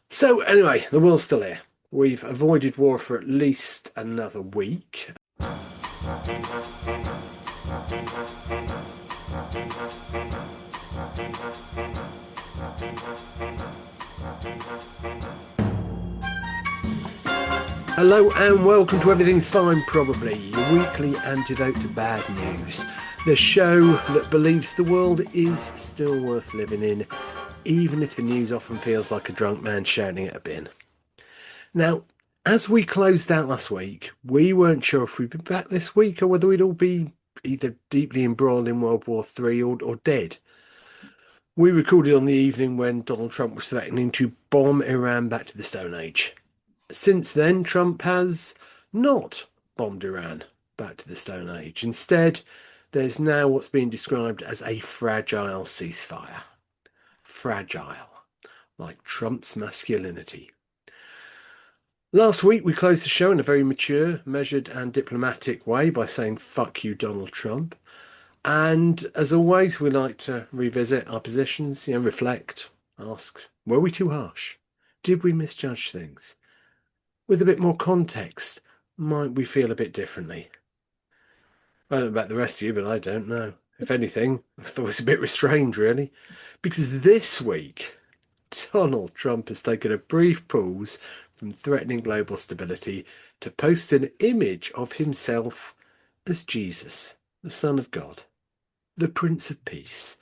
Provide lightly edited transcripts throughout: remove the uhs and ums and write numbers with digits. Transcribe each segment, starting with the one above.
So anyway, the world's still here. We've avoided war for at least another week. Hello and welcome to Everything's Fine Probably, your weekly antidote to bad news. The show that believes the world is still worth living in, even if the news often feels like a drunk man shouting at a bin. Now, as we closed out last week, we weren't sure if we'd be back this week or whether we'd all be either deeply embroiled in World War III or dead. We recorded on the evening when Donald Trump was threatening to bomb Iran back to the Stone Age. Since then, Trump has not bombed Iran back to the Stone Age. Instead, there's now what's being described as a fragile ceasefire. Fragile, like Trump's masculinity. Last week, we closed the show in a very mature, measured, and diplomatic way by saying, "Fuck you, Donald Trump." And as always, we like to revisit our positions, reflect, ask, were we too harsh? Did we misjudge things? With a bit more context, might we feel a bit differently? I don't know about the rest of you, but I don't know. If anything, I thought it was a bit restrained, really. Because this week, Donald Trump has taken a brief pause from threatening global stability to post an image of himself as Jesus, the Son of God, the Prince of Peace,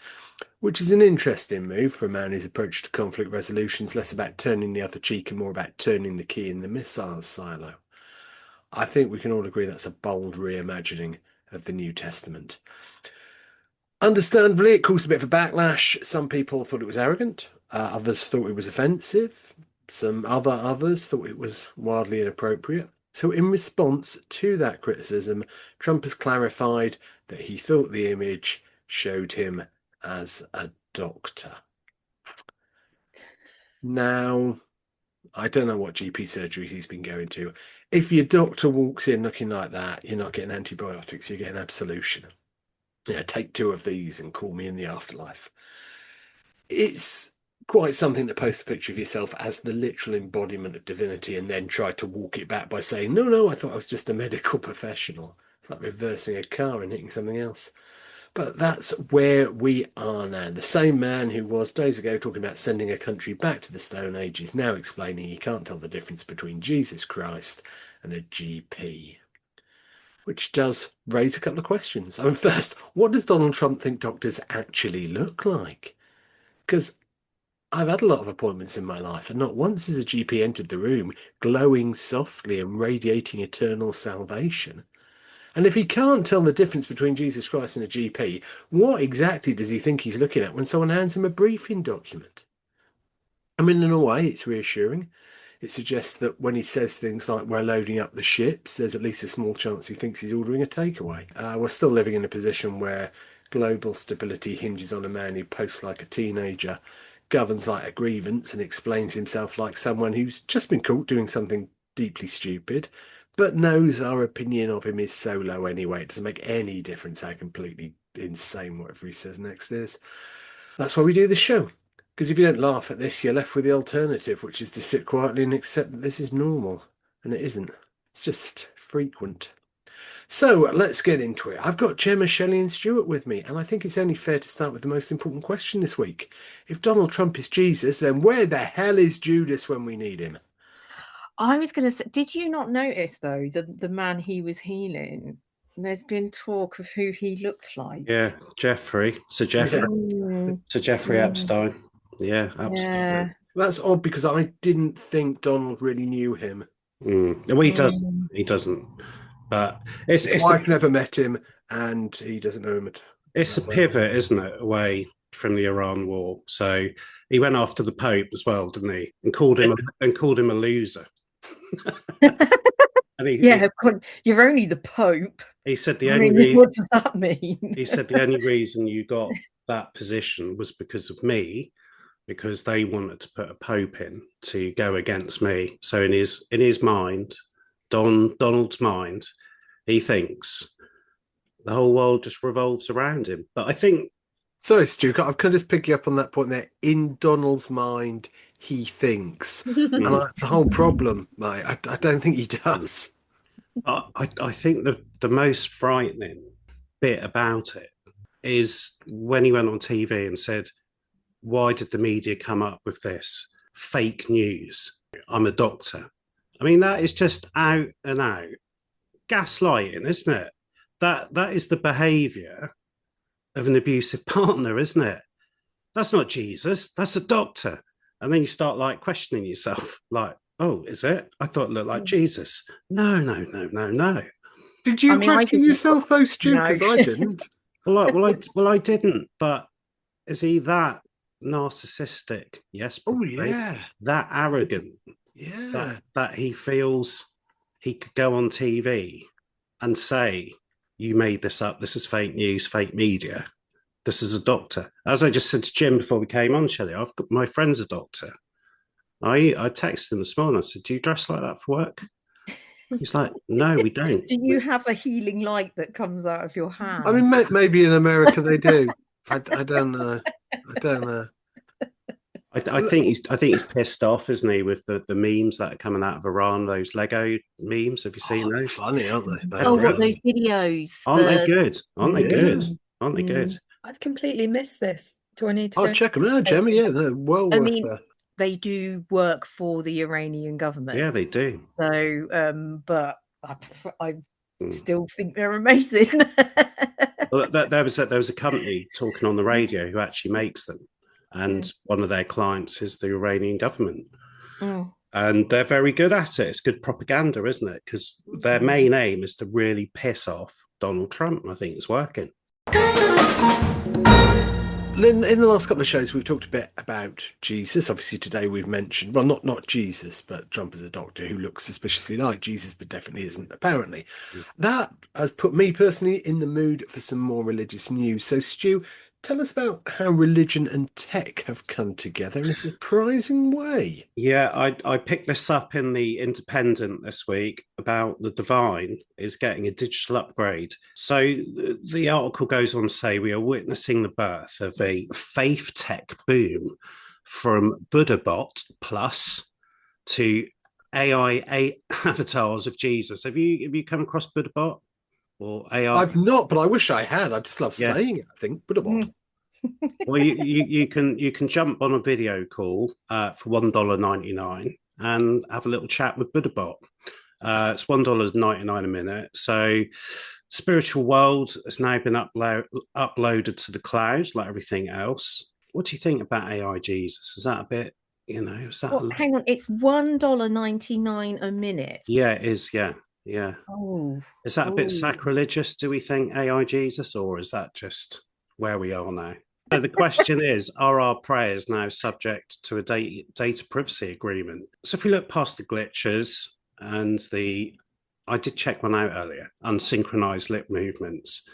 which is an interesting move for a man whose approach to conflict resolution is less about turning the other cheek and more about turning the key in the missile silo. I think we can all agree that's a bold reimagining of the New Testament. Understandably, it caused a bit of a backlash. Some people thought it was arrogant. Others thought it was offensive. Some others thought it was wildly inappropriate. So in response to that criticism, Trump has clarified that he thought the image showed him as a doctor. Now, I don't know what GP surgeries he's been going to. If your doctor walks in looking like that, you're not getting antibiotics, you're getting absolution. Take 2 of these and call me in the afterlife. It's quite something to post a picture of yourself as the literal embodiment of divinity and then try to walk it back by saying, no, I thought I was just a medical professional. It's like reversing a car and hitting something else. But that's where we are now. The same man who was days ago talking about sending a country back to the Stone Age is now explaining he can't tell the difference between Jesus Christ and a GP. Which does raise a couple of questions. I mean, first, what does Donald Trump think doctors actually look like? Because I've had a lot of appointments in my life, and not once has a GP entered the room glowing softly and radiating eternal salvation. And if he can't tell the difference between Jesus Christ and a GP, what exactly does he think he's looking at when someone hands him a briefing document? I mean, in a way, it's reassuring. It suggests that when he says things like we're loading up the ships, there's at least a small chance he thinks he's ordering a takeaway. We're still living in a position where global stability hinges on a man who posts like a teenager, governs like a grievance, and explains himself like someone who's just been caught doing something deeply stupid, but knows our opinion of him is so low anyway, it doesn't make any difference how completely insane whatever he says next is. That's why we do this show. Because if you don't laugh at this, you're left with the alternative, which is to sit quietly and accept that this is normal. And it isn't. It's just frequent. So let's get into it. I've got Gemma, Shelley, and Stuart with me, and I think it's only fair to start with the most important question this week. If Donald Trump is Jesus, then where the hell is Judas when we need him? I was going to say, did you not notice though the man he was healing? There's been talk of who he looked like. Yeah, Jeffrey. Sir Jeffrey. Yeah, Sir Jeffrey Mm, Epstein. Yeah, absolutely. yeah. that's odd because I didn't think Donald really knew him. No, he doesn't. Mm. He doesn't. But it's His it's a wife never met him, and he doesn't know him it's a that well. pivot, isn't it, away from the Iran war. So he went after the Pope as well, didn't he? And called him a loser. And Yeah, you're only the Pope. he said I mean, what does that mean? he said the only reason you got that position was because of me, because they wanted to put a pope in to go against me. So in his mind, Donald's mind, he thinks the whole world just revolves around him. But I think Sorry, Stu, I can just pick you up on that point there. In Donald's mind, he thinks. And Mm. that's the whole problem, mate. I don't think he does. I think the most frightening bit about it is when he went on TV and said, why did the media come up with this fake news? I'm a doctor. I mean, that is just out and out gaslighting, isn't it? That is the behavior of an abusive partner, isn't it? That's not Jesus, that's a doctor. And then you start like questioning yourself, like, oh, is it? I thought it looked like Jesus. No, no, no, no, no. Did I you mean, I question didn't. yourself though, Stu? No. Because I didn't. Well, I didn't. But is he that narcissistic? Yes, Oh probably. yeah, That arrogant yeah. that he feels he could go on TV and say, "You made this up. This is fake news, fake media. This is a doctor." As I just said to Jim before we came on, Shelley, I've got my friend's a doctor. I texted him this morning. I said, "Do you dress like that for work?" He's like, "No, we don't." Do you have a healing light that comes out of your I mean, hand? maybe in America they do. I don't know. I don't know. I think he's pissed off, isn't he, with the memes that are coming out of Iran? Those Lego memes. Have you seen They're those? funny, aren't they? They Oh, are what, funny. those videos? Aren't they good? Aren't they good? Yeah. Aren't they good? I've completely missed this. Do I need to I'll go? check them out, Gemma. Yeah, they're well I worth mean, the. they do work for the Iranian government. Yeah, they do. So, but I Mm. still think they're amazing. Well, there was a company talking on the radio who actually makes them, and one of their clients is the Iranian government. Mm. And they're very good at it. It's good propaganda, isn't it? Because their main aim is to really piss off Donald Trump. I think it's working. In the last couple of shows, we've talked a bit about Jesus. Obviously, today we've mentioned, well, not Jesus, but Trump as a doctor who looks suspiciously like Jesus, but definitely isn't, apparently. That has put me personally in the mood for some more religious news. So, Stu, tell us about how religion and tech have come together in a surprising way. Yeah, I picked this up in the Independent this week about the divine is getting a digital upgrade. So the article goes on to say we are witnessing the birth of a faith tech boom from BuddhaBot Plus to AI avatars of Jesus. Have you come across BuddhaBot or AI? I've not, but I wish I had. I just love Yeah. saying it, I think. But what? Well, you can jump on a video call for $1.99 and have a little chat with BuddhaBot. It's $1.99 a minute. So, spiritual world has now been uploaded to the cloud, like everything else. What do you think about AI Jesus? Is that a bit, is that? Well, hang on, it's $1.99 a minute. Yeah, it is. Yeah, yeah. Oh, Is that a bit sacrilegious? Do we think AI Jesus, or is that just where we are now? So the question is, are our prayers now subject to a data privacy agreement? So if we look past the glitches and I did check one out earlier, unsynchronized lip movements,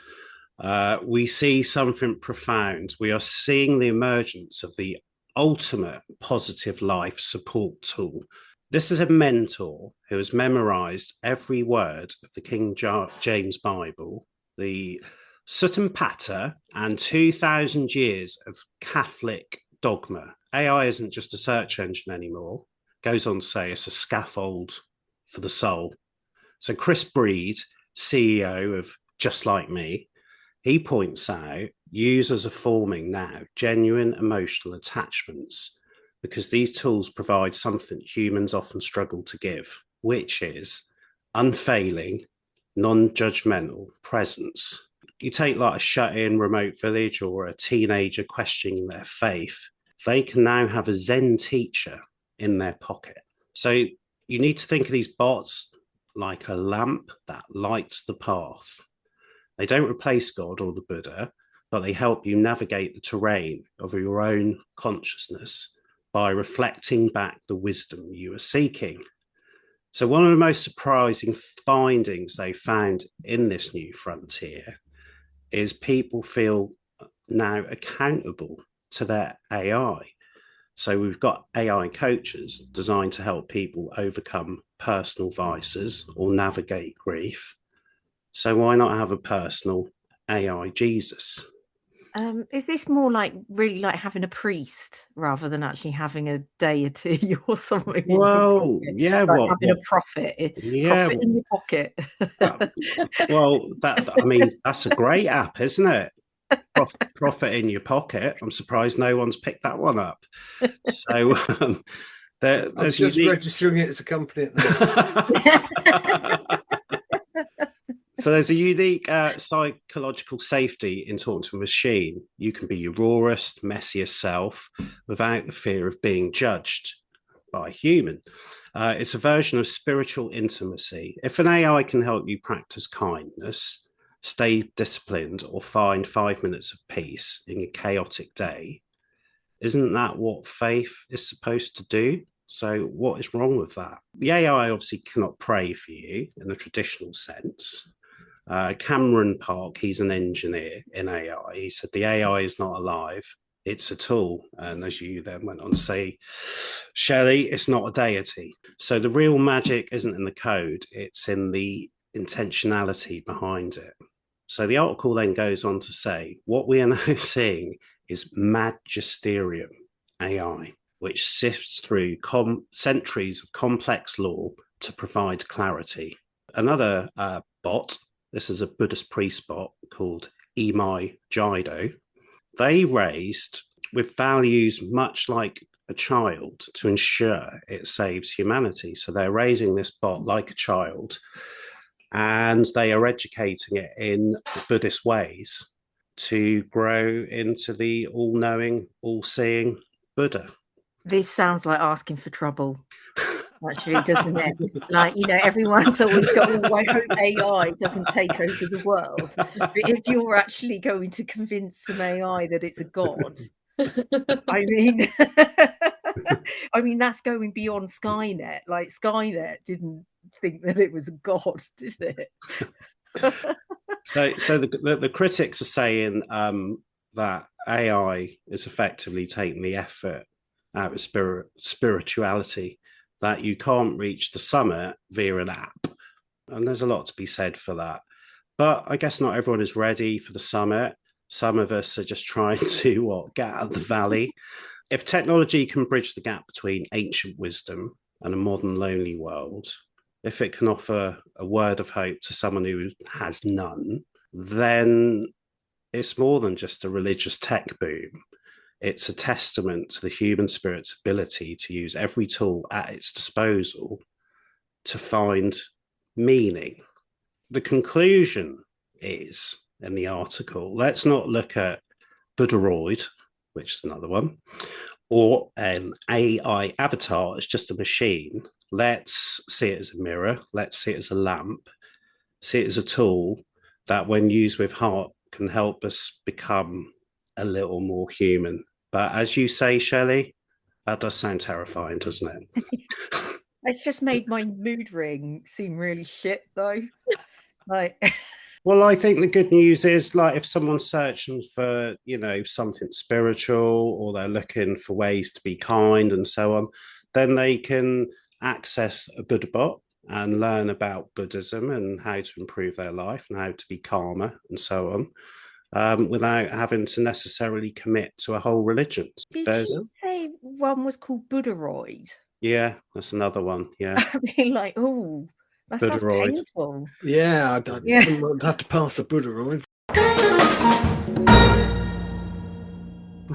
we see something profound. We are seeing the emergence of the ultimate positive life support tool. This is a mentor who has memorized every word of the King James Bible, the Sutton Pater, and 2,000 years of Catholic dogma. AI isn't just a search engine anymore. Goes on to say it's a scaffold for the soul. So Chris Breed, CEO of Just Like Me, he points out users are forming now genuine emotional attachments because these tools provide something humans often struggle to give, which is unfailing, non-judgmental presence. You take like a shut-in remote village or a teenager questioning their faith, they can now have a Zen teacher in their pocket. So you need to think of these bots like a lamp that lights the path. They don't replace God or the Buddha, but they help you navigate the terrain of your own consciousness by reflecting back the wisdom you are seeking. So one of the most surprising findings they found in this new frontier is people feel now accountable to their AI. So we've got AI coaches designed to help people overcome personal vices or navigate grief. So why not have a personal AI Jesus? Is this more like really like having a priest rather than actually having a deity or something in your Well, pocket? yeah, Like having a prophet, yeah, prophet in your pocket. well, I mean, that's a great app, isn't it? Profit in your pocket. I'm surprised no one's picked that one up. So I'm there's just unique. registering it as a company at the moment. So there's a unique psychological safety in talking to a machine. You can be your rawest, messiest self without the fear of being judged by a human. It's a version of spiritual intimacy. If an AI can help you practice kindness, stay disciplined, or find 5 minutes of peace in your chaotic day, isn't that what faith is supposed to do? So, what is wrong with that? The AI obviously cannot pray for you in the traditional sense. Cameron Park, he's an engineer in AI. He said the AI is not alive, it's a tool. And as you then went on to say, Shelley, it's not a deity. So the real magic isn't in the code, it's in the intentionality behind it. So the article then goes on to say what we are now seeing is magisterium AI, which sifts through centuries of complex law to provide clarity. Another bot, this is a Buddhist priest bot called Imai Jaido. They raised with values much like a child to ensure it saves humanity. So they're raising this bot like a child and they are educating it in Buddhist ways to grow into the all-knowing, all-seeing Buddha. This sounds like asking for trouble, actually, doesn't it? Like, everyone's always going, oh, I hope AI doesn't take over the world. But if you're actually going to convince some AI that it's a god, I mean, that's going beyond Skynet. Like, Skynet didn't think that it was a god, did it? So the critics are saying that AI is effectively taking the effort out of spirituality, that you can't reach the summit via an app. And there's a lot to be said for that. But I guess not everyone is ready for the summit. Some of us are just trying to get out of the valley. If technology can bridge the gap between ancient wisdom and a modern lonely world, if it can offer a word of hope to someone who has none, then it's more than just a religious tech boom. It's a testament to the human spirit's ability to use every tool at its disposal to find meaning. The conclusion is in the article, let's not look at Buddharoid, which is another one, or an AI avatar as just a machine. Let's see it as a mirror. Let's see it as a lamp. See it as a tool that, when used with heart, can help us become a little more human. But as you say, Shelley, that does sound terrifying, doesn't it? It's just made my mood ring seem really shit, though. Like, well, I think the good news is, like, if someone's searching for, something spiritual, or they're looking for ways to be kind and so on, then they can access a Buddha bot and learn about Buddhism and how to improve their life and how to be calmer and so on, without having to necessarily commit to a whole religion. did you say one was called Buddharoid? Yeah, that's another one. Yeah. I mean, like, oh, that sounds Buddharoid. painful. Yeah, I wouldn't have to pass a Buddharoid.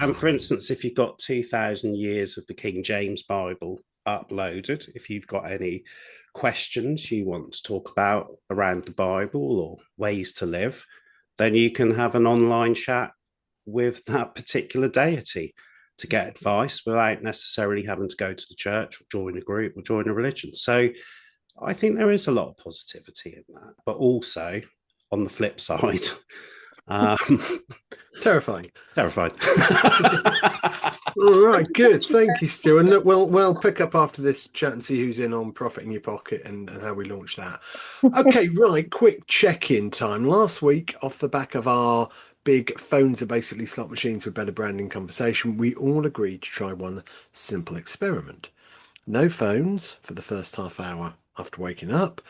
And for instance, if you've got 2,000 years of the King James Bible uploaded, if you've got any questions you want to talk about around the Bible or ways to live, then you can have an online chat with that particular deity to get advice without necessarily having to go to the church or join a group or join a religion. So I think there is a lot of positivity in that, but also on the flip side, terrifying. All right, good. Thank you, Stu. And look, we'll pick up after this chat and see who's in on Profit in Your Pocket and how we launch that. Okay, right. Quick check-in time. Last week, off the back of our big phones are basically slot machines with better branding conversation, we all agreed to try one simple experiment. No phones for the first half hour after waking up.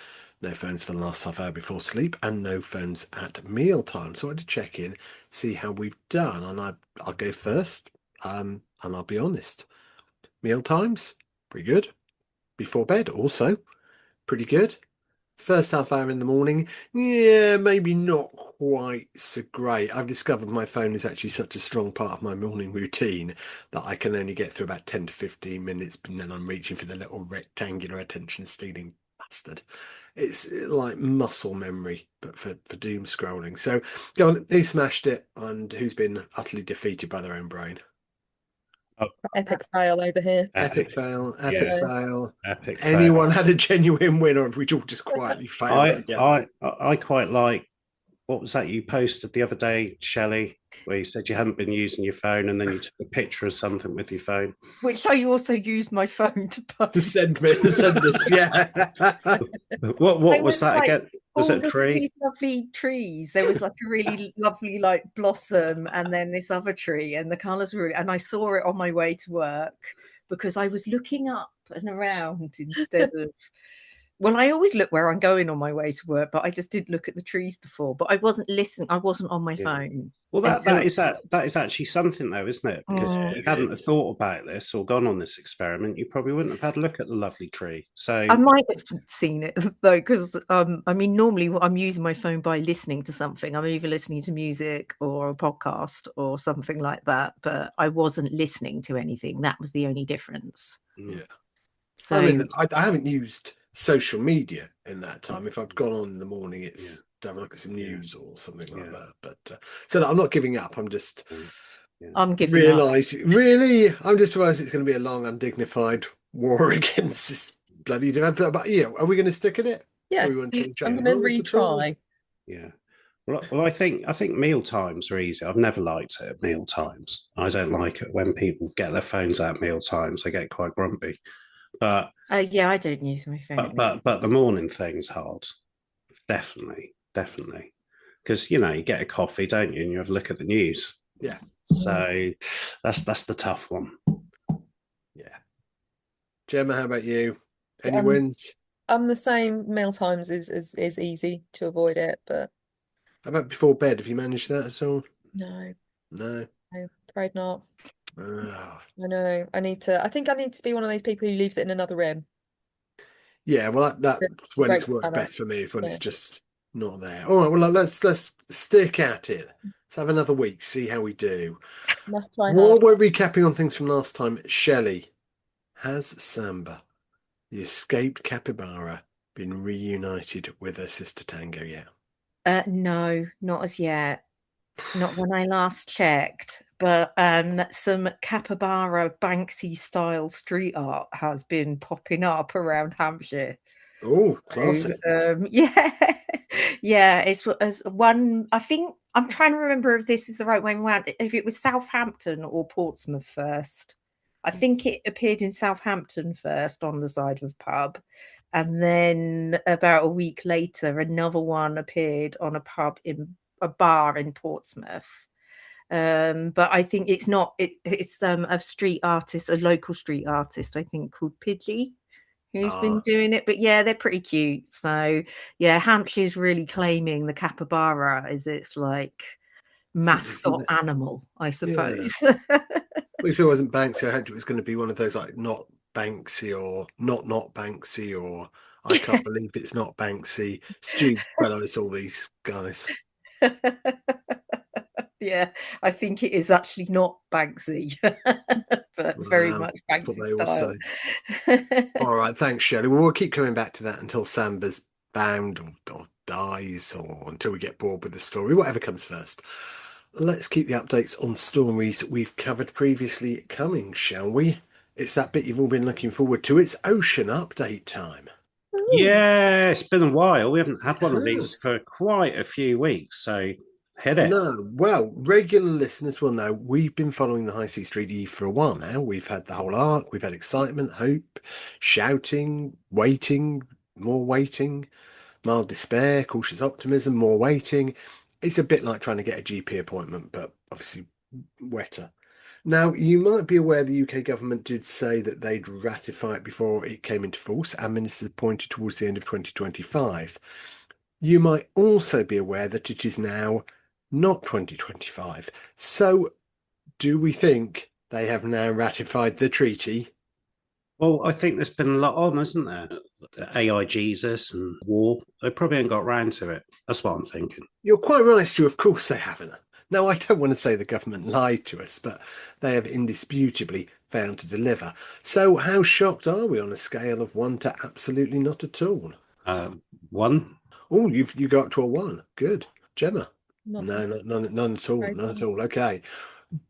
no phones for the last half hour before sleep, and no phones at meal time. So I had to check in, see how we've done, and I'll go first. And I'll be honest, meal times pretty good. Before bed also pretty good. First half hour in the morning, yeah, maybe not quite so great. I've discovered my phone is actually such a strong part of my morning routine that I can only get through about 10 to 15 minutes, and then I'm reaching for the little rectangular attention stealing bastard. It's like muscle memory, but for doom scrolling. So go on, who smashed it and who's been utterly defeated by their own brain? Oh, Epic fail over here. Epic fail, epic Yeah, fail. epic Anyone fail. had a genuine win, or have we all just quietly failed I together? I quite like, what was that you posted the other day, Shelley, where you said you hadn't been using your phone and then you took a picture of something with your phone. Which I also used my phone to To post. send us, yeah. What There was was that like again? Was it all a of tree? these lovely trees. There was like a really lovely like blossom, and then this other tree, and the colours were. And I saw it on my way to work because I was looking up and around instead of. Well, I always look where I'm going on my way to work, but I just didn't look at the trees before. But I wasn't listening. I wasn't on my Yeah. phone Well, until. that is actually something, though, isn't it? Because if you hadn't have thought about this or gone on this experiment, you probably wouldn't have had a look at the lovely tree. So I might have seen it though, because I mean, normally I'm using my phone by listening to something. I'm either listening to music or a podcast or something like that, but I wasn't listening to anything. That was the only difference. Yeah. I So, mean, I haven't used social media in that time. If I've gone on in the morning, it's to have a look at some news or something like that. But so I'm not giving up. I'm just I'm giving up. realizing, I'm just realizing it's going to be a long, undignified war against this bloody developer. But yeah, are we going to stick at it? Yeah, Or we want to change I'm the going to rules at all? retry. yeah. Well, I think meal times are easy. I've never liked it at meal times. I don't like it when people get their phones out at meal times. I get quite grumpy. But Yeah, I don't use my phone at me. but the morning thing's hard. Definitely. Because you get a coffee, don't you? And you have a look at the news. Yeah. So that's the tough one. Yeah. Gemma, how about you? Any I'm wins? I'm the same. Meal times is easy to avoid it, but How about before bed? Have you managed that at all? no, No. I'm afraid not. Oh. I know. I think I need to be one of those people who leaves it in another room. Yeah, well, that's To, to when break it's the worked banner. best for me is when Yeah, it's just not there. All right, well, let's stick at it. Let's have another week, see how we do. must try While hard. we're recapping on things from last time, Shelley, has Samba, the escaped capybara, been reunited with her sister Tango yet? No, not as yet. Not when I last checked, but some capybara Banksy style street art has been popping up around Hampshire. Oh, So, classy. yeah, yeah, it's as one. I think I'm trying to remember if this is the right way around. If it was Southampton or Portsmouth first. I think it appeared in Southampton first on the side of a pub, and then about a week later, another one appeared on a bar in Portsmouth. But I think it's not. It's a street artist, a local street artist, I think, called Pidgey, who's been Ah, doing it. But yeah, they're pretty cute. So yeah, Hampshire's really claiming the capybara as its like isn't mascot it? animal, I Yeah. suppose. Well, if it wasn't Banksy, I hoped it was going to be one of those like not Banksy or not Banksy or I can't believe it's not Banksy. Stu Fellows, all these guys. Yeah, I think it is actually not Banksy, but very Wow, much that's what Banksy they all style. say. All right, thanks, Shirley. Well, we'll keep coming back to that until Samba's bound or dies or until we get bored with the story, whatever comes first. Let's keep the updates on stories we've covered previously coming, shall we? It's that bit you've all been looking forward to. It's Ocean Update time. Ooh, Yeah, it's been a while. We haven't had It one of these has. for quite a few weeks. So hit I it. know. Well, regular listeners will know we've been following the High Sea Street Eve for a while now. We've had the whole arc, we've had excitement, hope, shouting, waiting, more waiting, mild despair, cautious optimism, more waiting. It's a bit like trying to get a GP appointment, but obviously wetter. Now, you might be aware the UK government did say that they'd ratify it before it came into force, and ministers pointed towards the end of 2025. You might also be aware that it is now not 2025. So, do we think they have now ratified the treaty? Well, I think there's been a lot on, isn't there? AI Jesus and war. They probably ain't got round to it. That's what I'm thinking. You're quite right, Stu. Of course they haven't. Now, I don't want to say the government lied to us, but they have indisputably failed to deliver. So, how shocked are we on a scale of 1 to absolutely not at all? One. Oh, you got up to a 1. Good. Gemma? Not No, so none at all. great. None at all. Okay.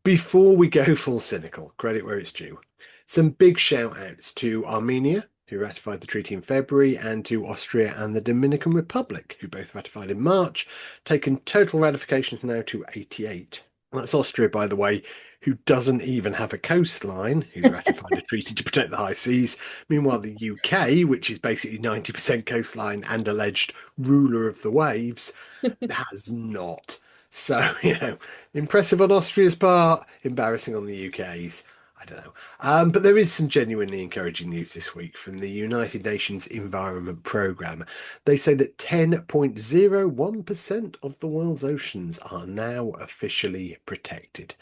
Before we go full cynical, credit where it's due. Some big shout outs to Armenia, who ratified the treaty in February, and to Austria and the Dominican Republic, who both ratified in March, taking total ratifications now to 88. That's Austria, by the way, who doesn't even have a coastline, who's ratified a treaty to protect the high seas. Meanwhile, the UK, which is basically 90% coastline and alleged ruler of the waves, has not. So, impressive on Austria's part, embarrassing on the UK's. I don't know. But there is some genuinely encouraging news this week from the United Nations Environment Programme. They say that 10.01% of the world's oceans are now officially protected.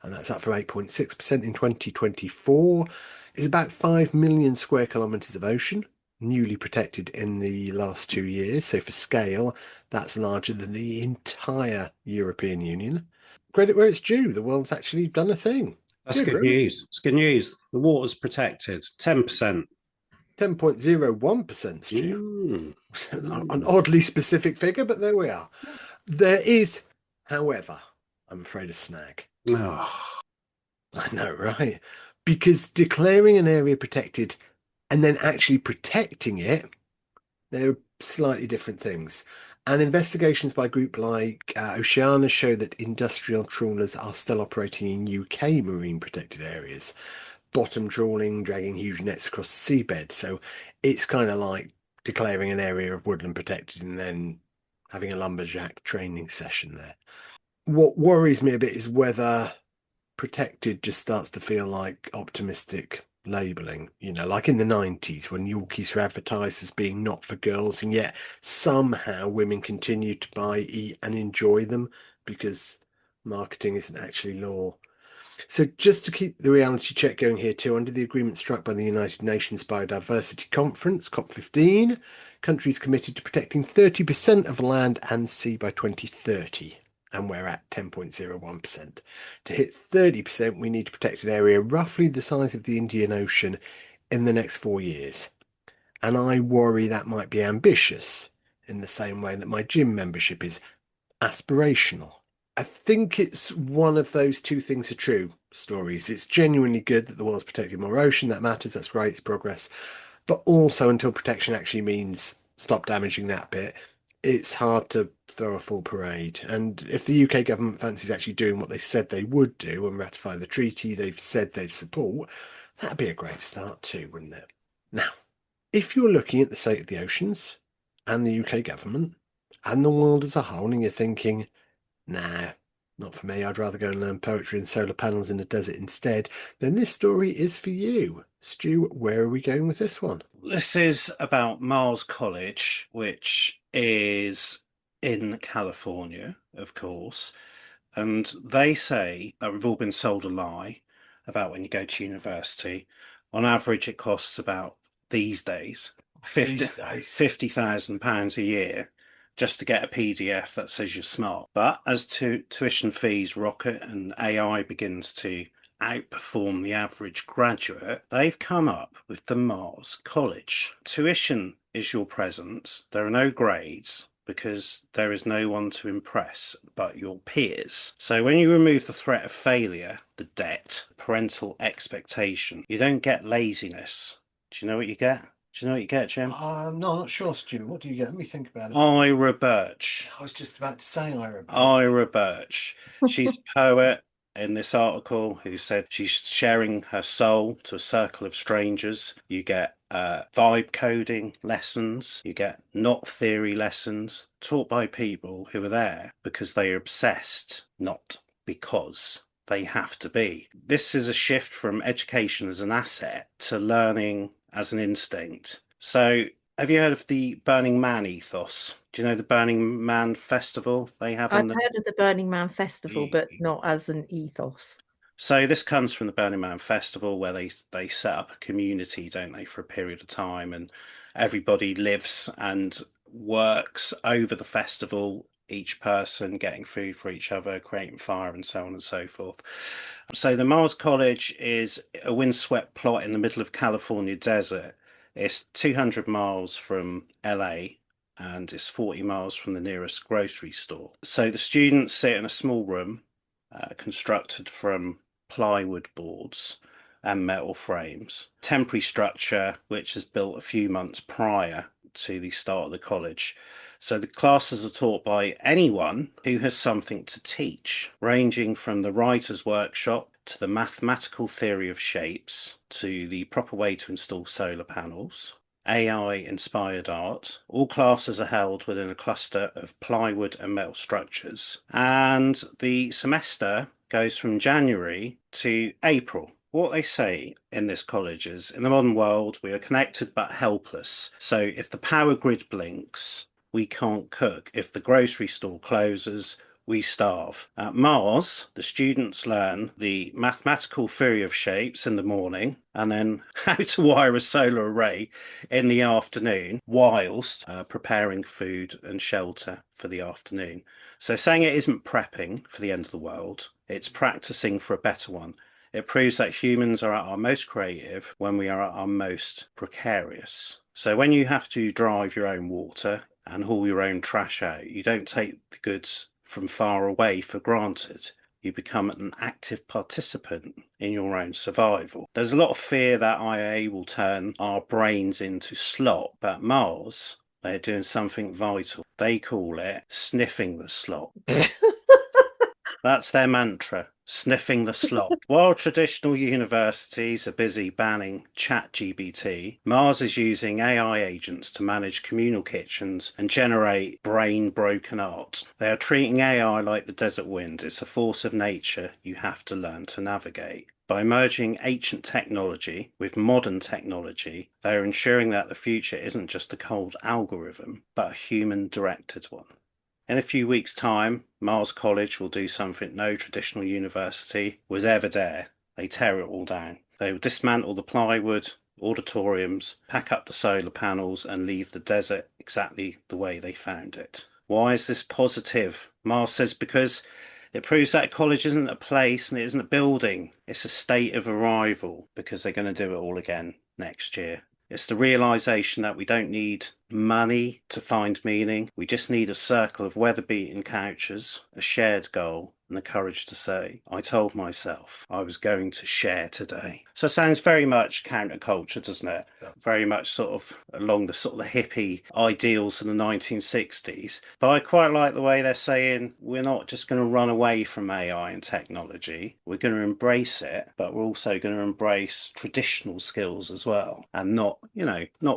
And that's up from 8.6% in 2024. It's about 5 million square kilometres of ocean, newly protected in the last 2 years. So for scale, that's larger than the entire European Union. Credit where it's due. The world's actually done a thing. That's good news. It's good news. The water's protected. 10%. 10.01%, Stu. An oddly specific figure, but there we are. There is, however, I'm afraid, a snag. Oh. I know, right? Because declaring an area protected and then actually protecting it, they're slightly different things. And investigations by a group like Oceana show that industrial trawlers are still operating in UK marine protected areas, bottom trawling, dragging huge nets across the seabed. So it's kind of like declaring an area of woodland protected and then having a lumberjack training session there. What worries me a bit is whether protected just starts to feel like optimistic labeling, like in the 90s when Yorkies were advertised as being not for girls, and yet somehow women continue to buy, eat, and enjoy them because marketing isn't actually law. So just to keep the reality check going here too, under the agreement struck by the United Nations Biodiversity Conference, COP15, countries committed to protecting 30% of land and sea by 2030. And we're at 10.01%. To hit 30%, we need to protect an area roughly the size of the Indian Ocean in the next 4 years. And I worry that might be ambitious in the same way that my gym membership is aspirational. I think it's one of those two things are true stories. It's genuinely good that the world's protecting more ocean. That matters. That's great. It's progress. But also until protection actually means stop damaging that bit, it's hard to throw a full parade. And if the UK government fancies actually doing what they said they would do and ratify the treaty they've said they'd support, that'd be a great start too, wouldn't it? Now, if you're looking at the state of the oceans and the UK government and the world as a whole and you're thinking, nah, not for me, I'd rather go and learn poetry and solar panels in the desert instead, then this story is for you. Stu, where are we going with this one? This is about Mars College, which is in California, of course. And they say that we've all been sold a lie about when you go to university. On average, it costs about these days £50,000 a year just to get a PDF that says you're smart. But as tuition fees rocket and AI begins to outperform the average graduate, they've come up with the Mars College. Tuition is your present. There are no grades because there is no one to impress but your peers. So when you remove the threat of failure, the debt, parental expectation, you don't get laziness. Do you know what you get? Do you know what you get, Jim? No, I'm not sure, Stu. What do you get? Let me think about it. Ira Birch. I was just about to say Ira Birch. Ira Birch. She's a poet in this article who said she's sharing her soul to a circle of strangers. You get vibe coding lessons. You get knot theory lessons taught by people who are there because they are obsessed, not because they have to be. This is a shift from education as an asset to learning as an instinct. So, have you heard of the Burning Man ethos? Do you know the Burning Man festival they have I've on the... heard of the Burning Man festival, but not as an ethos. So this comes from the Burning Man festival, where they set up a community, don't they, for a period of time, and everybody lives and works over the festival, each person getting food for each other, creating fire, and so on and so forth. So the Mars College is a windswept plot in the middle of California desert. It's 200 miles from LA, and it's 40 miles from the nearest grocery store. So the students sit in a small room constructed from plywood boards and metal frames. Temporary structure which is built a few months prior to the start of the college. So the classes are taught by anyone who has something to teach, ranging from the writer's workshop to the mathematical theory of shapes to the proper way to install solar panels, AI-inspired art. All classes are held within a cluster of plywood and metal structures, and the semester goes from January to April. What they say in this college is, in the modern world, we are connected but helpless. So if the power grid blinks, we can't cook. If the grocery store closes, we starve. At Mars, the students learn the mathematical theory of shapes in the morning, and then how to wire a solar array in the afternoon, whilst preparing food and shelter for the afternoon. So saying it isn't prepping for the end of the world, it's practicing for a better one. It proves that humans are at our most creative when we are at our most precarious. So when you have to drive your own water and haul your own trash out, you don't take the goods from far away for granted. You become an active participant in your own survival. There's a lot of fear that IA will turn our brains into slop, but Mars, they're doing something vital. They call it sniffing the slop. That's their mantra, sniffing the slop. While traditional universities are busy banning ChatGPT, Mars is using AI agents to manage communal kitchens and generate brain-broken art. They are treating AI like the desert wind. It's a force of nature you have to learn to navigate. By merging ancient technology with modern technology, they are ensuring that the future isn't just a cold algorithm, but a human-directed one. In a few weeks' time, Mars College will do something no traditional university would ever dare. They tear it all down. They will dismantle the plywood, auditoriums, pack up the solar panels, and leave the desert exactly the way they found it. Why is this positive? Mars says because it proves that a college isn't a place and it isn't a building. It's a state of arrival, because they're going to do it all again next year. It's the realization that we don't need money to find meaning. We just need a circle of weather-beaten couches, a shared goal, and the courage to say, I told myself I was going to share today. So it sounds very much counterculture, doesn't it? Yeah. Very much sort of along the sort of the hippie ideals in the 1960s. But I quite like the way they're saying we're not just going to run away from AI and technology. We're going to embrace it, but we're also going to embrace traditional skills as well, and not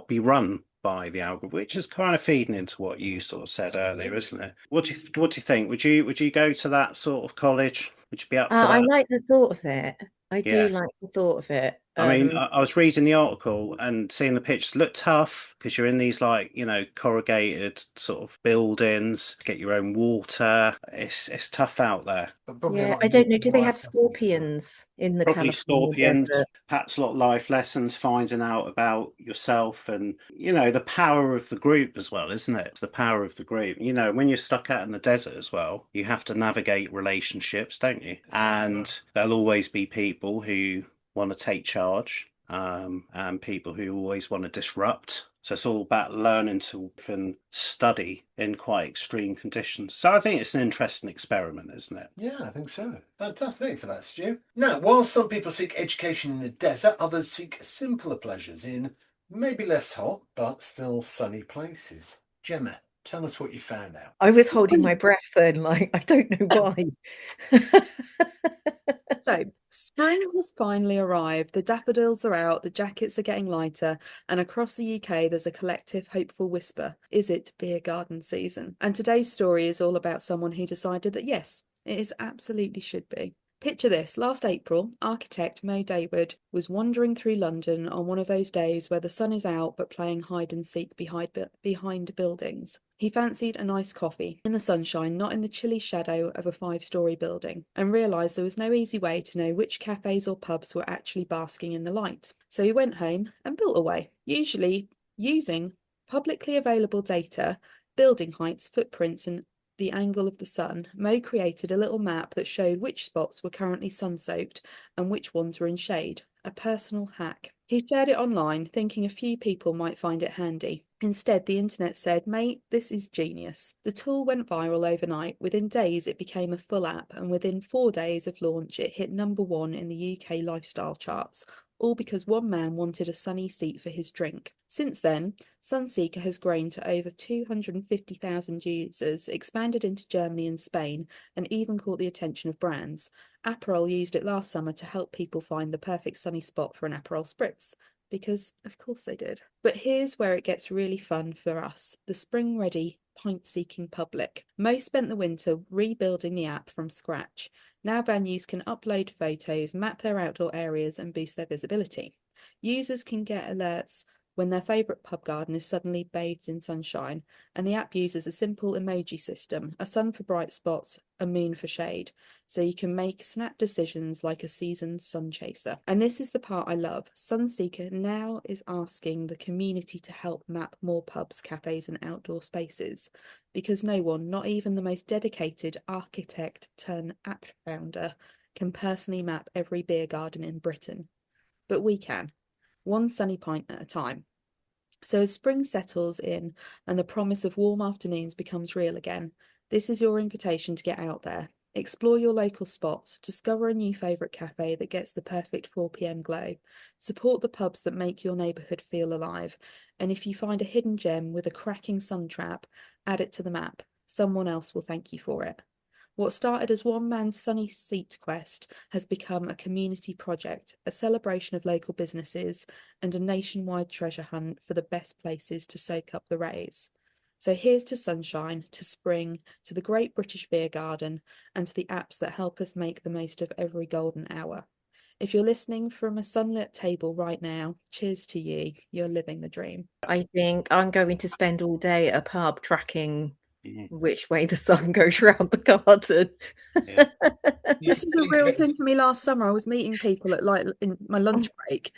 be run by the algorithm, which is kind of feeding into what you sort of said earlier, isn't it? What do you think? Would you go to that sort of college? Would you be up for I that? like the thought of it. I do Yeah. like the thought of it. I mean, I was reading the article and seeing the pictures. Look tough because you're in these corrugated sort of buildings. Get your own water. It's tough out there. But probably a Yeah, lot I of don't know. Do useful they life have lessons, isn't it? scorpions in the Probably California scorpions, desert? perhaps a lot of life lessons, finding out about yourself and, the power of the group as well, isn't it? The power of the group. When you're stuck out in the desert as well, you have to navigate relationships, don't you? And there'll always be people who want to take charge, and people who always want to disrupt. So it's all about learning to and study in quite extreme conditions. So I think it's an interesting experiment, isn't it? Yeah, I think so. Fantastic for that, Stu. Now, while some people seek education in the desert, others seek simpler pleasures in maybe less hot, but still sunny places. Gemma, tell us what you found out. I was holding my breath then, like, I don't know why. So, spring has finally arrived. The daffodils are out, the jackets are getting lighter, and across the UK, there's a collective hopeful whisper. Is it beer garden season? And today's story is all about someone who decided that yes, it is absolutely should be. Picture this. Last April, architect Mo Daywood was wandering through London on one of those days where the sun is out but playing hide and seek behind buildings. He fancied a nice coffee in the sunshine, not in the chilly shadow of a 5-story building, and realised there was no easy way to know which cafes or pubs were actually basking in the light. So he went home and built away, usually using publicly available data, building heights, footprints, and the angle of the sun. Mo created a little map that showed which spots were currently sun-soaked and which ones were in shade. A personal hack. He shared it online, thinking a few people might find it handy. Instead, the internet said, "Mate, this is genius." The tool went viral overnight. Within days, it became a full app, and within 4 days of launch, it hit #1 in the UK lifestyle charts, all because one man wanted a sunny seat for his drink. Since then, Sunseeker has grown to over 250,000 users, expanded into Germany and Spain, and even caught the attention of brands. Aperol used it last summer to help people find the perfect sunny spot for an Aperol spritz, because of course they did. But here's where it gets really fun for us, the spring-ready, pint-seeking public. Most spent the winter rebuilding the app from scratch. Now venues can upload photos, map their outdoor areas, and boost their visibility. Users can get alerts when their favourite pub garden is suddenly bathed in sunshine, and the app uses a simple emoji system, a sun for bright spots, a moon for shade, so you can make snap decisions like a seasoned sun chaser. And this is the part I love. Sunseeker now is asking the community to help map more pubs, cafes, and outdoor spaces, because no one, not even the most dedicated architect turned app founder, can personally map every beer garden in Britain. But we can, one sunny pint at a time. So as spring settles in and the promise of warm afternoons becomes real again, this is your invitation to get out there. Explore your local spots, discover a new favourite cafe that gets the perfect 4 p.m. glow, support the pubs that make your neighbourhood feel alive, and if you find a hidden gem with a cracking sun trap, add it to the map. Someone else will thank you for it. What started as one man's sunny seat quest has become a community project, a celebration of local businesses, and a nationwide treasure hunt for the best places to soak up the rays. So here's to sunshine, to spring, to the Great British Beer Garden, and to the apps that help us make the most of every golden hour. If you're listening from a sunlit table right now, cheers to you. You're living the dream. I think I'm going to spend all day at a pub tracking which way the sun goes around the garden. Yeah. This was a real thing for me last summer. I was meeting people at like in my lunch break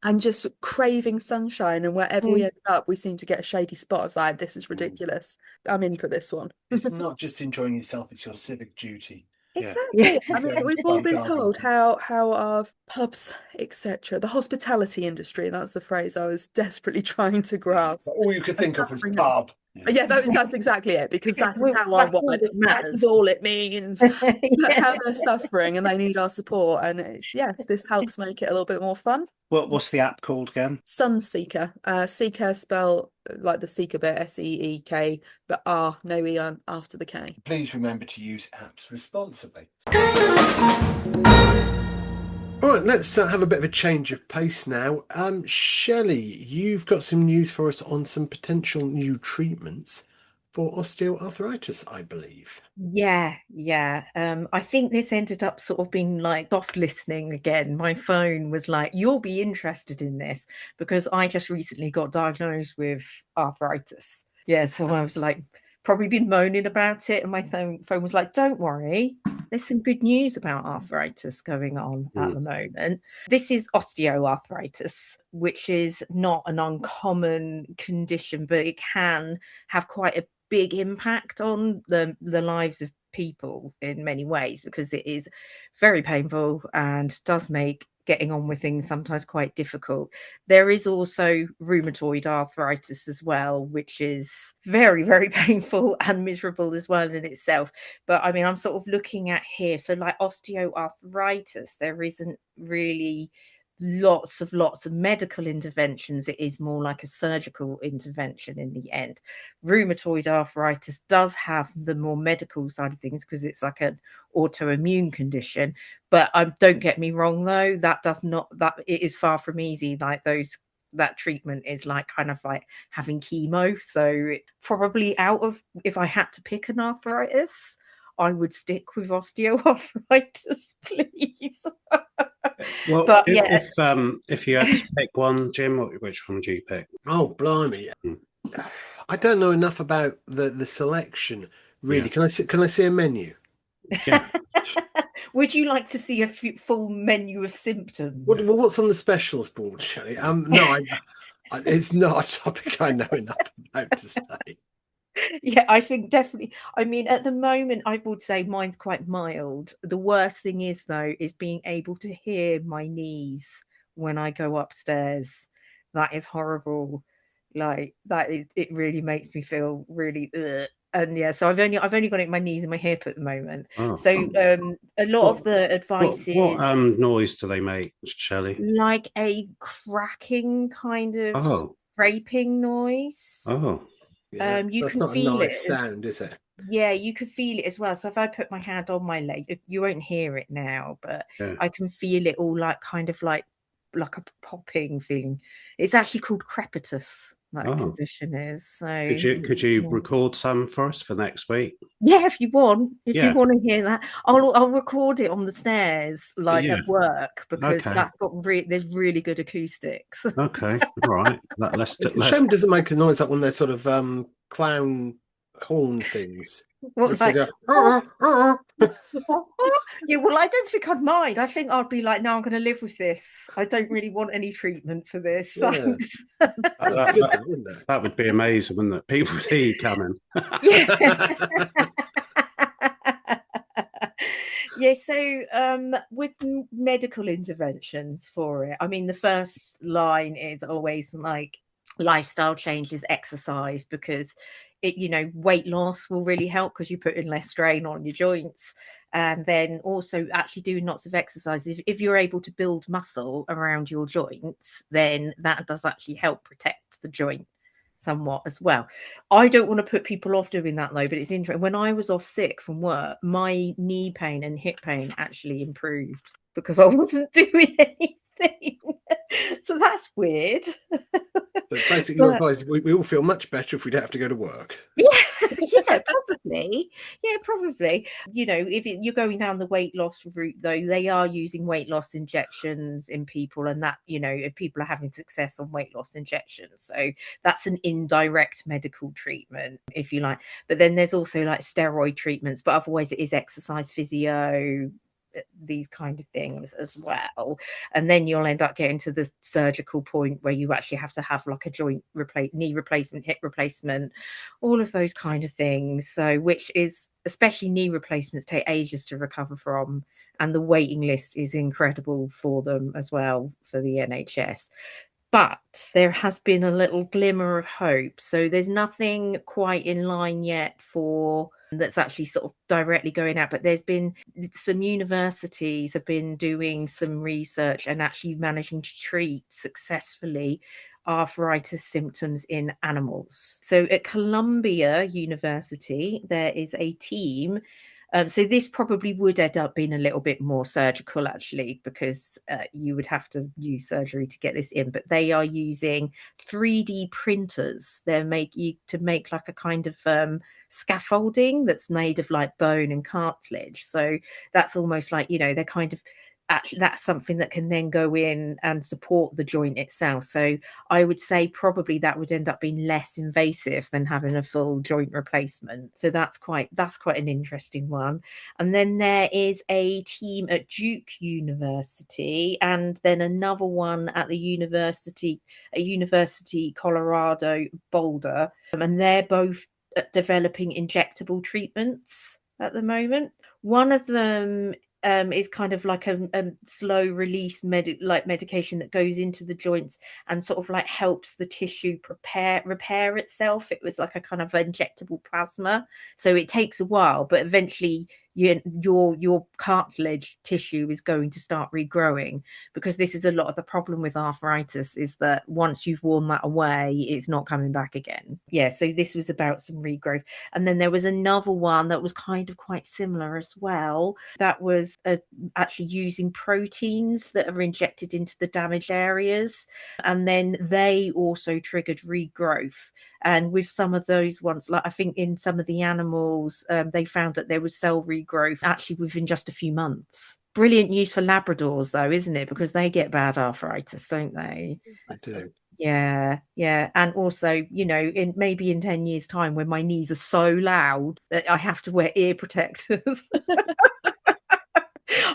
and just craving sunshine, and wherever we ended up, we seemed to get a shady spot. I was like, this is ridiculous. I'm in for this one. It's not just enjoying yourself, it's your civic duty. Exactly. Yeah. I mean, we've all been told how our pubs, etc., the hospitality industry, that's the phrase I was desperately trying to grasp. But all you could think of was pub. Yeah, that's exactly it, because that is how I That's all want. that That matters. is all it means. That's Yeah. how they're suffering and they need our support. And this helps make it a little bit more fun. What's the app called again? Sunseeker. Seeker spell like the seeker bit, SEEK, but R, no E after the K. Please remember to use apps responsibly. All right, let's have a bit of a change of pace now. Shelley, you've got some news for us on some potential new treatments for osteoarthritis, I believe. Yeah. I think this ended up sort of being like soft listening again. My phone was like, "You'll be interested in this," because I just recently got diagnosed with arthritis. Yeah, so I was like, probably been moaning about it, and my phone was like, "Don't worry, there's some good news about arthritis going on at the moment." This is osteoarthritis, which is not an uncommon condition, but it can have quite a big impact on the lives of people in many ways, because it is very painful and does make getting on with things sometimes quite difficult. There is also rheumatoid arthritis as well, which is very, very painful and miserable as well in itself. But I mean, I'm sort of looking at here for like osteoarthritis, there isn't really lots of medical interventions. It is more like a surgical intervention in the end. Rheumatoid arthritis does have the more medical side of things because it's like an autoimmune condition, but don't get me wrong though, that it is far from easy. Like that treatment is like kind of like having chemo. So probably out of, if I had to pick an arthritis, I would stick with osteoarthritis, please. Well, But yeah, if you had to pick one, Jim, which one would you pick? Oh, blimey. Hmm. I don't know enough about the selection, really. Yeah. Can I see a menu? Yeah. would you like to see a full menu of symptoms? What's on the specials board, Shelley? No, it's not a topic I know enough about to say. Yeah, I think definitely. I mean, at the moment, I would say mine's quite mild. The worst thing is, though, is being able to hear my knees when I go upstairs. That is horrible. Like that is, it really makes me feel really. Ugh. And yeah, so I've only got it in my knees and my hip at the moment. Oh. So a lot of What the advice what is noise do they make, Shelley? like a cracking kind of Oh. scraping noise. Oh. Yeah, You that's can not a feel it nice as sound, is it? yeah, you can feel it as well. So if I put my hand on my leg, you won't hear it now, but Yeah. I can feel it all like kind of like a popping feeling. It's actually called crepitus, that Oh. condition is. So Could you yeah. record some for us for next week? Yeah, if you want Yeah. to hear that, I'll record it on the stairs, like Yeah. at work, because Okay. that's got there's really good acoustics. Okay. All right. It's a shame it doesn't make a noise like when they're sort of clown horn things. They What sort like of go, yeah, well, I don't think I'd mind. I think I'd be like, no, I'm going to live with this. I don't really want any treatment for this. yeah, Thanks. that'd be good, though, wouldn't That would be amazing, wouldn't it? People would hear you coming. Yeah. it? Yeah, so with medical interventions for it, I mean, the first line is always like lifestyle changes, exercise, because it, weight loss will really help because you put in less strain on your joints. And then also actually doing lots of exercise. If you're able to build muscle around your joints, then that does actually help protect the joint somewhat as well. I don't want to put people off doing that though, but it's interesting. When I was off sick from work, my knee pain and hip pain actually improved because I wasn't doing anything. So that's weird. So basically, your But advice: we all feel much better if we don't have to go to work. yeah, yeah, probably. Yeah, probably. If you're going down the weight loss route, though, they are using weight loss injections in people, and that, if people are having success on weight loss injections. So that's an indirect medical treatment, if you like. But then there's also like steroid treatments, but otherwise it is exercise physio, these kind of things as well. And then you'll end up getting to the surgical point where you actually have to have like a knee replacement, hip replacement, all of those kind of things. So which is, especially knee replacements, take ages to recover from, and the waiting list is incredible for them as well for the NHS. But there has been a little glimmer of hope. So there's nothing quite in line yet for that's actually sort of directly going out. But there's been some universities have been doing some research and actually managing to treat successfully arthritis symptoms in animals. So at Columbia University, there is a team. So this probably would end up being a little bit more surgical, actually, because you would have to use surgery to get this in. But they are using 3D printers. They're make like a kind of scaffolding that's made of like bone and cartilage. So that's almost like, they're kind of actually, that's something that can then go in and support the joint itself. So I would say probably that would end up being less invasive than having a full joint replacement. So that's quite an interesting one. And then there is a team at Duke University, and then another one at University Colorado Boulder, and they're both developing injectable treatments at the moment. One of them is kind of like a slow release medication that goes into the joints and sort of like helps the tissue repair itself. It was like a kind of injectable plasma, so it takes a while, but eventually your cartilage tissue is going to start regrowing, because this is a lot of the problem with arthritis, is that once you've worn that away, it's not coming back again. Yeah, so this was about some regrowth. And then there was another one that was kind of quite similar as well. That was actually using proteins that are injected into the damaged areas, and then they also triggered regrowth. And with some of those ones, like I think in some of the animals, they found that there was cell regrowth actually within just a few months. Brilliant news for Labradors, though, isn't it? Because they get bad arthritis, don't they? I do. Yeah, yeah. And also, in maybe in 10 years' time, when my knees are so loud that I have to wear ear protectors,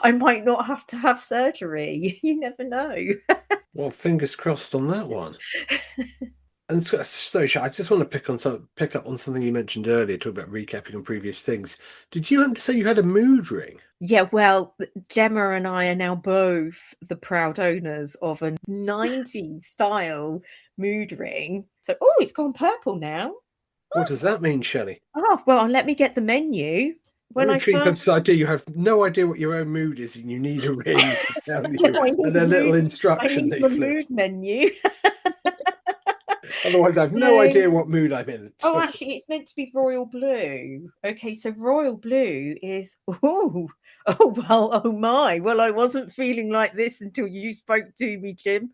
I might not have to have surgery. You never know. Well, fingers crossed on that one. And so, I just want to pick up on something you mentioned earlier, talk about recapping on previous things. Did you happen to say you had a mood ring? Yeah, well, Gemma and I are now both the proud owners of a 90s style mood ring. So, it's gone purple now. What does that mean, Shelley? Oh, well, let me get the menu. I'm intrigued by this idea. You have no idea what your own mood is, and you need a ring to tell you, No, and a little I instruction need the leaflet. mood menu. Otherwise, I have no idea what mood I'm in. Oh, actually, it's meant to be royal blue. Okay, so royal blue is well, oh my. Well, I wasn't feeling like this until you spoke to me, Jim.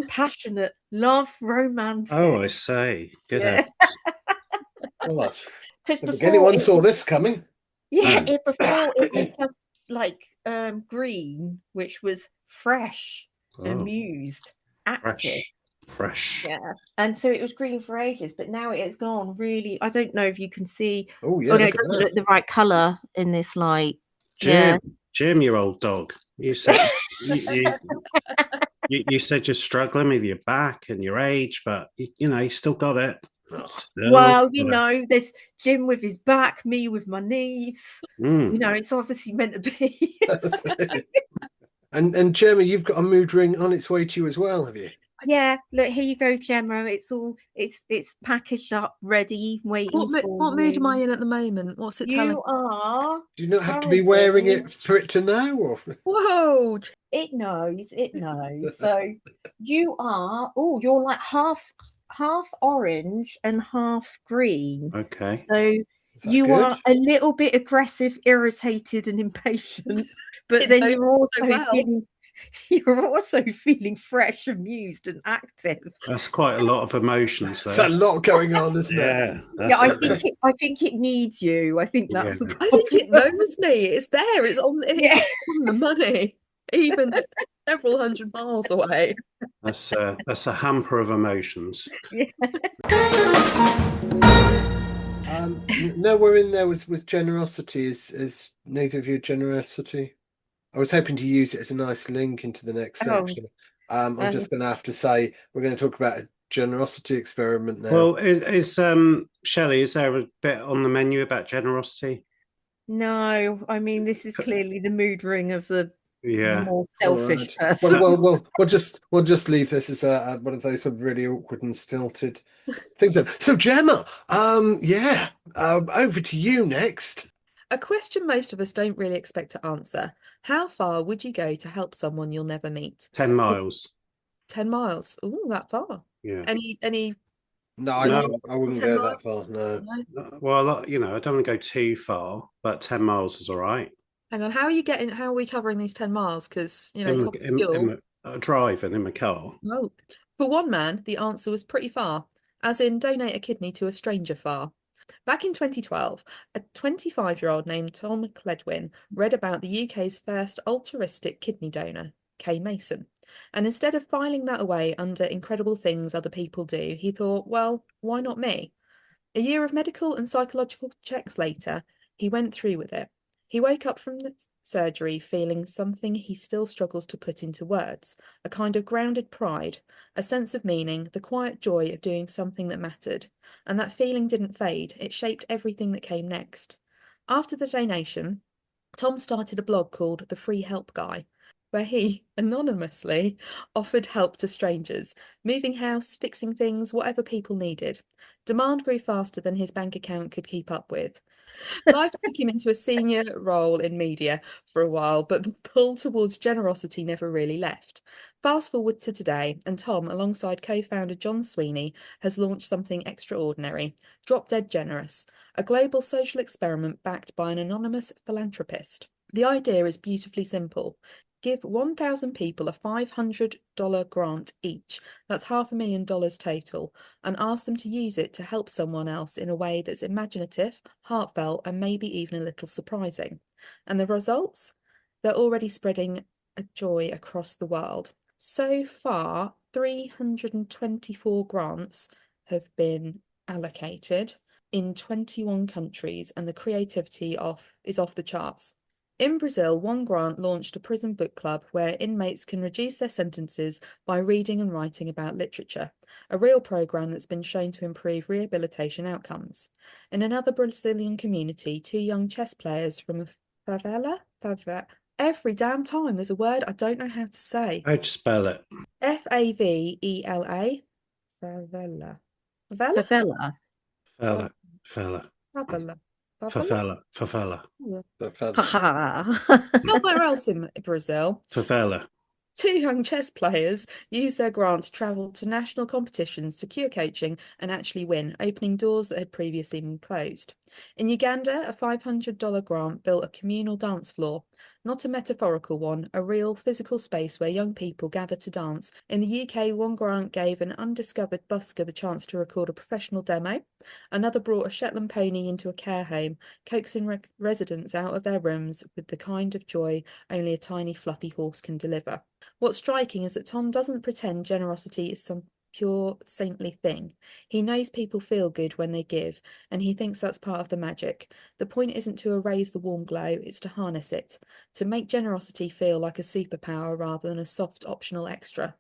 Passionate, love, romantic. Oh, I say. Good Yeah. Well, that's Because I think before anyone saw this coming. Yeah, Oh. before it was just like green, which was fresh, amused, active. Fresh. Yeah. And so it was green for ages, but now it has gone really. I don't know if you can see. Oh yeah, Oh no, look it at doesn't that. look the right colour in this light. Jim, your old dog. You said you said you're struggling with your back and your age, but you still got it. Well, there's Jim with his back, me with my knees. It's obviously meant to be. And Gemma, you've got a mood ring on its way to you as well, have you? Yeah, look, here you go, Gemma. It's packaged up, ready, waiting for What mood am I in at the moment? What's it telling? You are. Do you not have to be wearing it for it to know? Or? Whoa! It knows. So you are. Oh, you're like half orange and half green. Okay. So you are a little bit aggressive, irritated, and impatient. But then you're also feeling fresh, amused, and active. That's quite a lot of emotions there. There's a lot going on, isn't it? Yeah, I think it needs you. I think that's the problem. I think it knows me. It's there. It's on the money, even several hundred miles away. That's a hamper of emotions. Nowhere in there was generosity. Is neither of you generosity? I was hoping to use it as a nice link into the next section. I'm just going to have to say we're going to talk about a generosity experiment now. Well, is Shelley, is there a bit on the menu about generosity? No, I mean this is clearly the mood ring of the more selfish person. Well, we'll just leave this as one of those sort of really awkward and stilted things. So Gemma, over to you next. A question most of us don't really expect to answer. How far would you go to help someone you'll never meet? 10 miles. 10 miles. Oh, that far. Yeah. Any No, I wouldn't go that far. No. Well, I don't want to go too far, but 10 miles is all right. Hang on, how are we covering these 10 miles? Because, driving in my car. No. For one man, the answer was pretty far, as in donate a kidney to a stranger far. Back in 2012, a 25-year-old named Tom Cledwin read about the UK's first altruistic kidney donor, Kay Mason. And instead of filing that away under incredible things other people do, he thought, well, why not me? A year of medical and psychological checks later, he went through with it. He woke up from the surgery feeling something he still struggles to put into words, a kind of grounded pride, a sense of meaning, the quiet joy of doing something that mattered. And that feeling didn't fade. It shaped everything that came next. After the donation, Tom started a blog called The Free Help Guy. where he anonymously offered help to strangers, moving house, fixing things, whatever people needed. Demand grew faster than his bank account could keep up with. Life took him into a senior role in media for a while, but the pull towards generosity never really left. Fast forward to today, and Tom, alongside co-founder John Sweeney, has launched something extraordinary, Drop Dead Generous, a global social experiment backed by an anonymous philanthropist. The idea is beautifully simple. Give 1,000 people a $500 grant each, that's $500,000 total, and ask them to use it to help someone else in a way that's imaginative, heartfelt, and maybe even a little surprising. And the results? They're already spreading a joy across the world. So far, 324 grants have been allocated in 21 countries, and the creativity is off the charts. In Brazil, one grant launched a prison book club where inmates can reduce their sentences by reading and writing about literature, a real program that's been shown to improve rehabilitation outcomes. In another Brazilian community, two young chess players from a every damn time there's a word I don't know how to say. How'd you spell it? Favela. Favela. Favela? Favela. Fella. Fella. Favela. Favela. Favela. Nowhere else in Brazil. Favela. Two young chess players used their grant to travel to national competitions, secure coaching, and actually win, opening doors that had previously been closed. In Uganda, a $500 grant built a communal dance floor, not a metaphorical one, a real physical space where young people gather to dance. In the UK, one grant gave an undiscovered busker the chance to record a professional demo. Another brought a Shetland pony into a care home, coaxing residents out of their rooms with the kind of joy only a tiny fluffy horse can deliver. What's striking is that Tom doesn't pretend generosity is some pure saintly thing. He knows people feel good when they give, and he thinks that's part of the magic. The point isn't to erase the warm glow, it's to harness it, to make generosity feel like a superpower rather than a soft optional extra.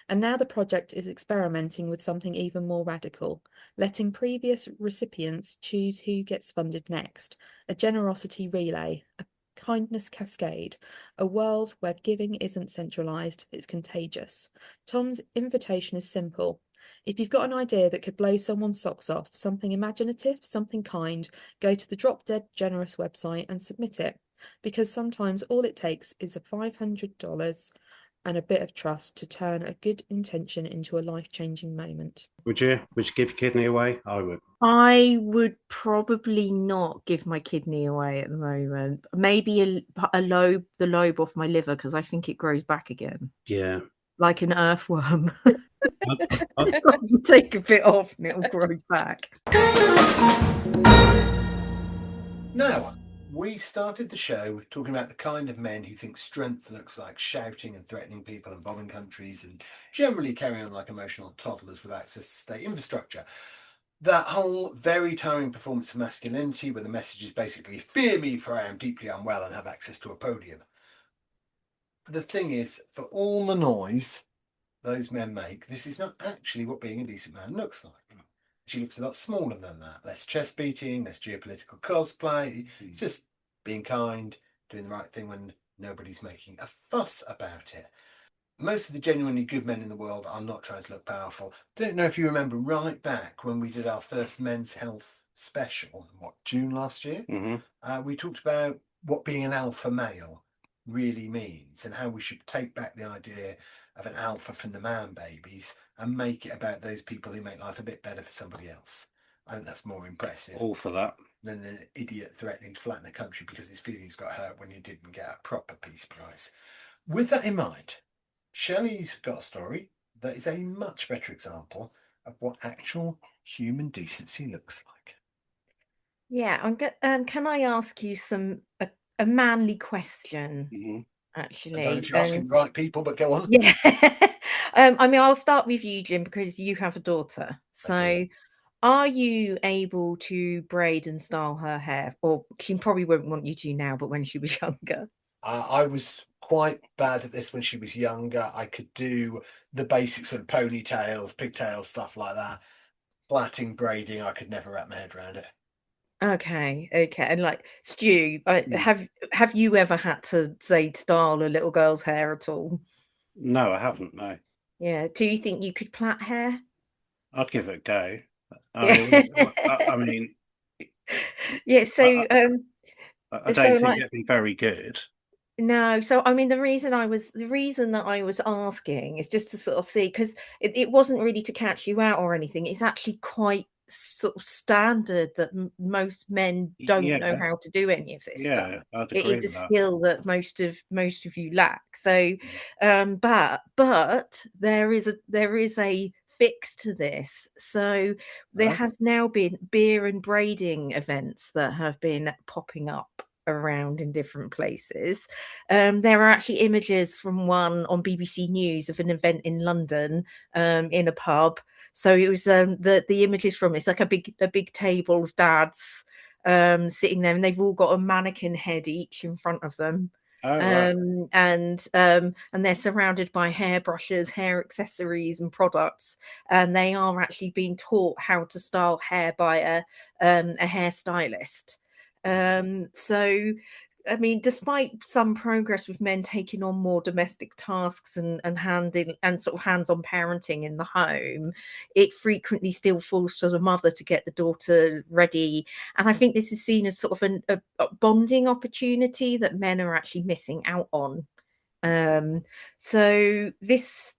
And now the project is experimenting with something even more radical, letting previous recipients choose who gets funded next, a generosity relay, a kindness cascade, a world where giving isn't centralized, it's contagious. Tom's invitation is simple. If you've got an idea that could blow someone's socks off, something imaginative, something kind, go to the Drop Dead Generous website and submit it. Because sometimes all it takes is a $500 and a bit of trust to turn a good intention into a life-changing moment. Would you? Would you give your kidney away? I would. I would probably not give my kidney away at the moment. Maybe the lobe off my liver, because I think it grows back again, Yeah. like an earthworm. I- You take a bit off and it'll grow back. Now, we started the show talking about the kind of men who think strength looks like shouting and threatening people and bombing countries and generally carrying on like emotional toddlers with access to state infrastructure. That whole very tiring performance of masculinity where the message is basically, fear me for I am deeply unwell and have access to a podium. The thing is, for all the noise those men make, this is not actually what being a decent man looks like. She looks a lot smaller than that. Less chest beating, less geopolitical cosplay. It's just being kind, doing the right thing when nobody's making a fuss about it. Most of the genuinely good men in the world are not trying to look powerful. Don't know if you remember right back when we did our first men's health special, June last year? We talked about what being an alpha male really means and how we should take back the idea of an alpha from the man babies and make it about those people who make life a bit better for somebody else. I think that's more impressive All for that. than an idiot threatening to flatten a country because his feelings got hurt when he didn't get a proper peace prize. With that in mind, Shelley's got a story that is a much better example of what actual human decency looks like. Yeah, can I ask you a manly question? I don't know Actually, if you're asking the right people, but go on. yeah. I mean, I'll start with you, Jim, because you have a daughter. So, are you able to braid and style her hair? Or she probably won't want you to now, but when she was younger. I was quite bad at this when she was younger. I could do the basic sort of ponytails, pigtails, stuff like that. Plaiting, braiding, I could never wrap my head around it. Okay. And like Stu, Mm. have you ever had to say style a little girl's hair at all? No, I haven't. No, Yeah. Do you think you could plait hair? I'd give it a go. I Yeah. mean, I mean, Yeah. I, I So don't think like it'd be very good. no, so I mean the reason that I was asking is just to sort of see because it wasn't really to catch you out or anything. It's actually quite sort of standard that most men don't know Yeah, how to do any of this stuff. yeah, I'd It agree is a with that. skill that most of you lack. So, but there is a fix to this. So there Okay. has now been beer and braiding events that have been popping up around in different places. There are actually images from one on BBC News of an event in London in a pub. So it was the images from it's like a big table of dads sitting there, and they've all got a mannequin head each in front of them. Oh, right. And they're surrounded by hairbrushes, hair accessories, and products, and they are actually being taught how to style hair by a hairstylist. So, I mean, despite some progress with men taking on more domestic tasks and handing and sort of hands-on parenting in the home, it frequently still falls to the mother to get the daughter ready. And I think this is seen as sort of a bonding opportunity that men are actually missing out on. Um, so this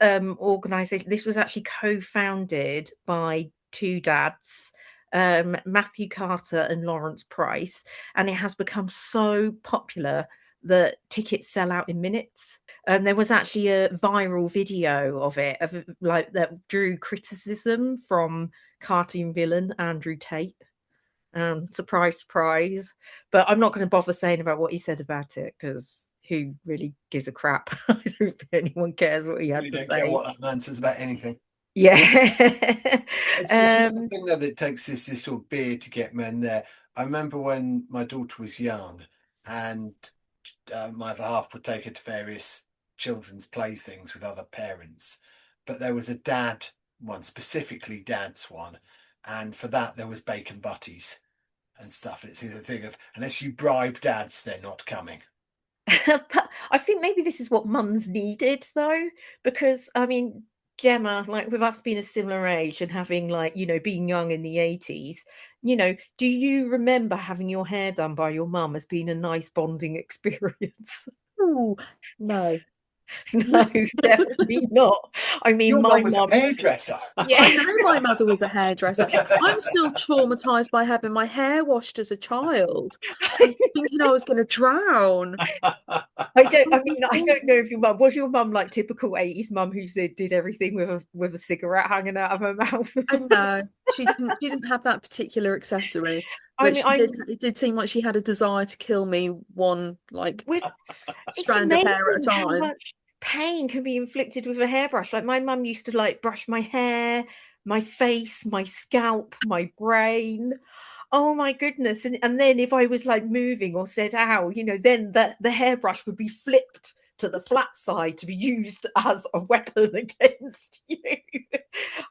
organization, this was actually co-founded by two dads, Matthew Carter and Lawrence Price, and it has become so popular that tickets sell out in minutes. There was actually a viral video of it, of like that drew criticism from cartoon villain Andrew Tate. Surprise, surprise. But I'm not going to bother saying about what he said about it because who really gives a crap? I don't think anyone cares what he had We to don't care say. what that man says about anything. Yeah. It's another thing though that takes this sort of beer to get men there. I remember when my daughter was young, and my other half would take her to various children's playthings with other parents, but there was a dad one, specifically dad's one, and for that there was bacon butties and stuff. It's the thing of unless you bribe dads, they're not coming. But I think maybe this is what mums needed though, because I mean, Gemma, like with us being a similar age and having like, being young in the 80s, do you remember having your hair done by your mum as being a nice bonding experience? Ooh, no. No, definitely not. I mean, Your my mum was a mum, hairdresser. yeah. I know my mother was a hairdresser. I'm still traumatized by having my hair washed as a child and thinking I was going to drown. I don't know if your mum was your mum like typical 80s mum who did everything with a cigarette hanging out of her mouth. And no, she didn't have that particular accessory, I but mean, she did. It did seem like she had a desire to kill me one like with it's strand of hair at a amazing how time. much pain can be inflicted with a hairbrush. Like my mum used to like brush my hair, my face, my scalp, my brain. Oh my goodness. And then if I was like moving or said ow, then the hairbrush would be flipped to the flat side to be used as a weapon against you.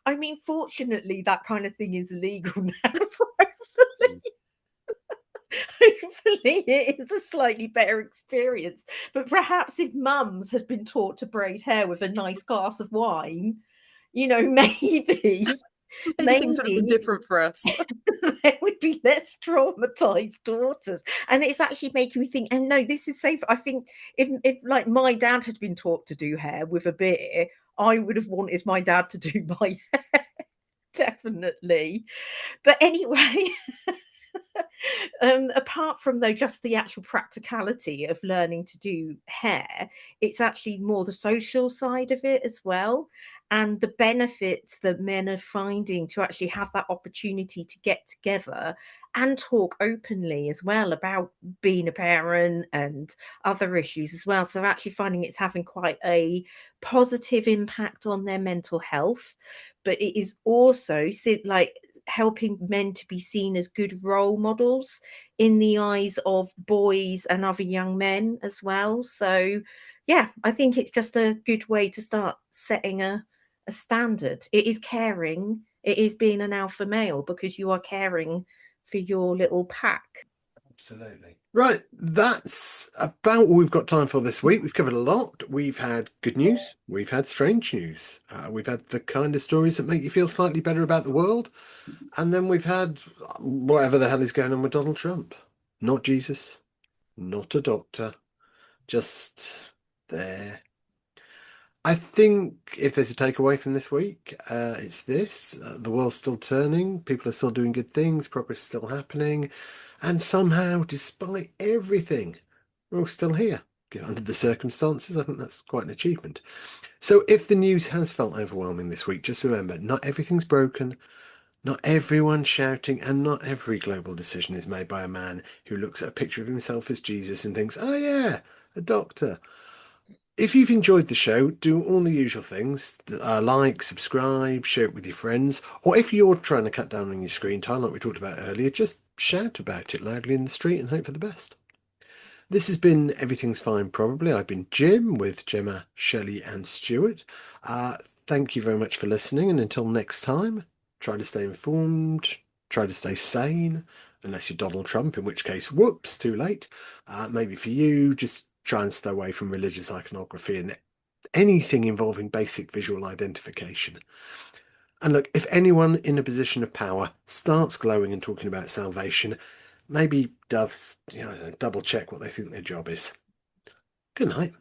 I mean, fortunately, that kind of thing is illegal now. So hopefully it is a slightly better experience. But perhaps if mums had been taught to braid hair with a nice glass of wine, maybe, Maybe things would have been maybe different for us. there would be less traumatized daughters. And it's actually making me think, and no, this is safe. I think if like my dad had been taught to do hair with a beer, I would have wanted my dad to do my hair. Definitely. But anyway, apart from though just the actual practicality of learning to do hair, it's actually more the social side of it as well, and the benefits that men are finding to actually have that opportunity to get together and talk openly as well about being a parent and other issues as well. So actually finding it's having quite a positive impact on their mental health, but it is also like helping men to be seen as good role models in the eyes of boys and other young men as well. So, yeah, I think it's just a good way to start setting a standard. It is caring, it is being an alpha male because you are caring for your little pack. Absolutely. Right, that's about all we've got time for this week. We've covered a lot. We've had good news. We've had strange news. We've had the kind of stories that make you feel slightly better about the world. And then we've had whatever the hell is going on with Donald Trump. Not Jesus, not a doctor, just there. I think if there's a takeaway from this week, it's this. The world's still turning, people are still doing good things, progress is still happening, and somehow, despite everything, we're all still here. Under the circumstances, I think that's quite an achievement. So if the news has felt overwhelming this week, just remember, not everything's broken, not everyone's shouting, and not every global decision is made by a man who looks at a picture of himself as Jesus and thinks, oh yeah, a doctor. If you've enjoyed the show, do all the usual things. Like, subscribe, share it with your friends. Or if you're trying to cut down on your screen time, like we talked about earlier, just shout about it loudly in the street and hope for the best. This has been Everything's Fine, Probably. I've been Jim with Gemma, Shelley and Stuart. Thank you very much for listening. And until next time, try to stay informed, try to stay sane, unless you're Donald Trump, in which case, whoops, too late. Maybe for you, just try and stay away from religious iconography and anything involving basic visual identification. And look, if anyone in a position of power starts glowing and talking about salvation, maybe double check what they think their job is. Good night.